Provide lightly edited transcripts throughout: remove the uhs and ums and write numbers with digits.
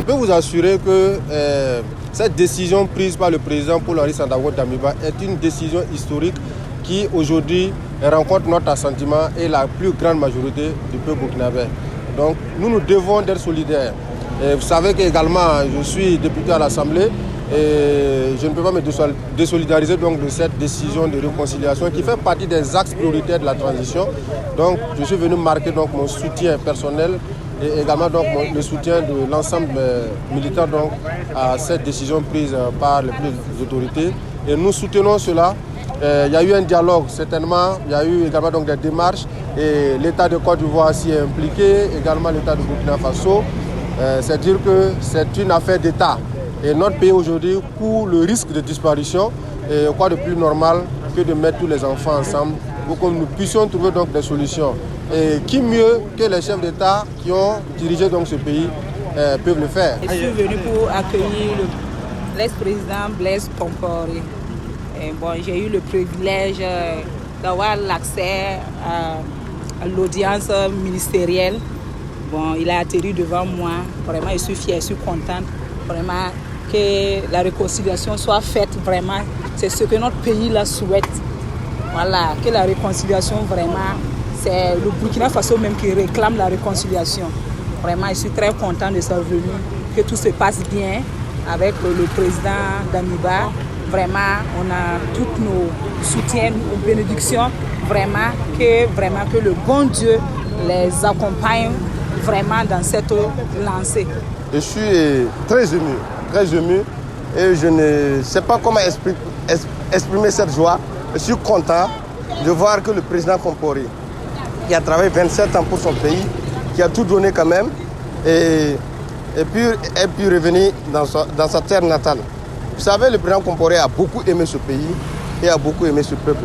Je peux vous assurer que cette décision prise par le président Paul-Henri Sandaogo Damiba est une décision historique qui aujourd'hui rencontre notre assentiment et la plus grande majorité du peuple burkinabé. Donc nous nous devons d'être solidaires. Et vous savez qu'également je suis député à l'Assemblée et je ne peux pas me désolidariser donc de cette décision de réconciliation qui fait partie des axes prioritaires de la transition. Donc je suis venu marquer donc mon soutien personnel et également donc le soutien de l'ensemble militaire donc à cette décision prise par les plus autorités. Et nous soutenons cela. Il y a eu un dialogue certainement, il y a eu également donc des démarches et l'État de Côte d'Ivoire s'y est impliqué, également l'État de Burkina Faso. C'est-à-dire que c'est une affaire d'État. Et notre pays aujourd'hui court le risque de disparition. Et quoi de plus normal que de mettre tous les enfants ensemble pour que nous puissions trouver donc des solutions. Et qui mieux que les chefs d'État qui ont dirigé donc ce pays peuvent le faire. Je suis venu pour accueillir l'ex-président Blaise Compaoré. J'ai eu le privilège d'avoir l'accès à l'audience ministérielle. Il a atterri devant moi. Vraiment, je suis fière, je suis contente. Vraiment, que la réconciliation soit faite. Vraiment, c'est ce que notre pays la souhaite. Voilà, que la réconciliation, vraiment, c'est le Burkina Faso même qui réclame la réconciliation. Vraiment, je suis très contente de sa venue. Que tout se passe bien avec le président Damiba. Vraiment, on a tous nos soutiens, nos bénédictions. Vraiment que le bon Dieu les accompagne vraiment dans cette lancée. Je suis très ému et je ne sais pas comment exprimer cette joie. Je suis content de voir que le président Compaoré, qui a travaillé 27 ans pour son pays, qui a tout donné quand même, et puis revenir dans sa terre natale. Vous savez, le président Compaoré a beaucoup aimé ce pays et a beaucoup aimé ce peuple.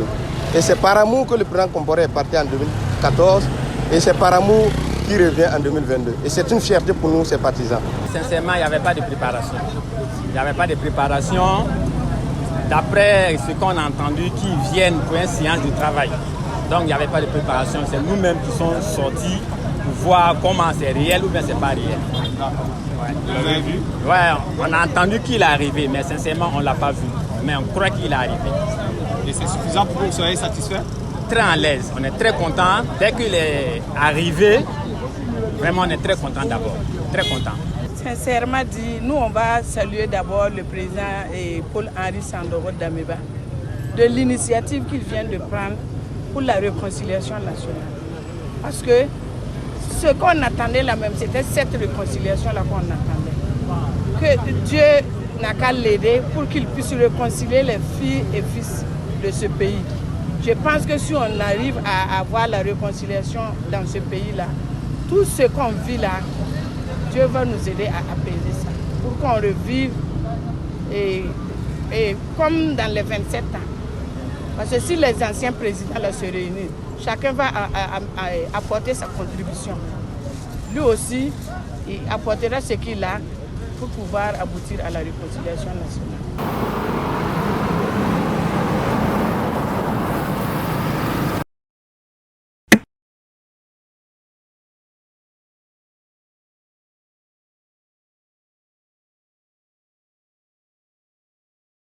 Et c'est par amour que le président Compaoré est parti en 2014 et c'est par amour qui revient en 2022. Et c'est une fierté pour nous, ces partisans. Sincèrement, il n'y avait pas de préparation. Il n'y avait pas de préparation. D'après ce qu'on a entendu, qu'ils viennent pour une séance de travail. Donc, il n'y avait pas de préparation. C'est nous-mêmes qui sommes sortis pour voir comment c'est réel ou bien c'est pas réel. Ouais. Vous l'avez vu? Ouais, on a entendu qu'il est arrivé, mais sincèrement, on ne l'a pas vu. Mais on croit qu'il est arrivé. Et c'est suffisant pour que vous soyez satisfait? Très à l'aise. On est très content. Dès qu'il est arrivé, vraiment, on est très content d'abord. Très content. Sincèrement dit, nous, on va saluer d'abord le président Paul-Henri Sandaogo Damiba de l'initiative qu'il vient de prendre pour la réconciliation nationale. Parce que ce qu'on attendait là même, c'était cette réconciliation-là qu'on attendait. Que Dieu n'a qu'à l'aider pour qu'il puisse réconcilier les filles et fils de ce pays. Je pense que si on arrive à avoir la réconciliation dans ce pays-là, tout ce qu'on vit là, Dieu va nous aider à apaiser ça, pour qu'on revive et comme dans les 27 ans. Parce que si les anciens présidents là, se réunissent, chacun va apporter sa contribution. Lui aussi, il apportera ce qu'il a pour pouvoir aboutir à la réconciliation nationale.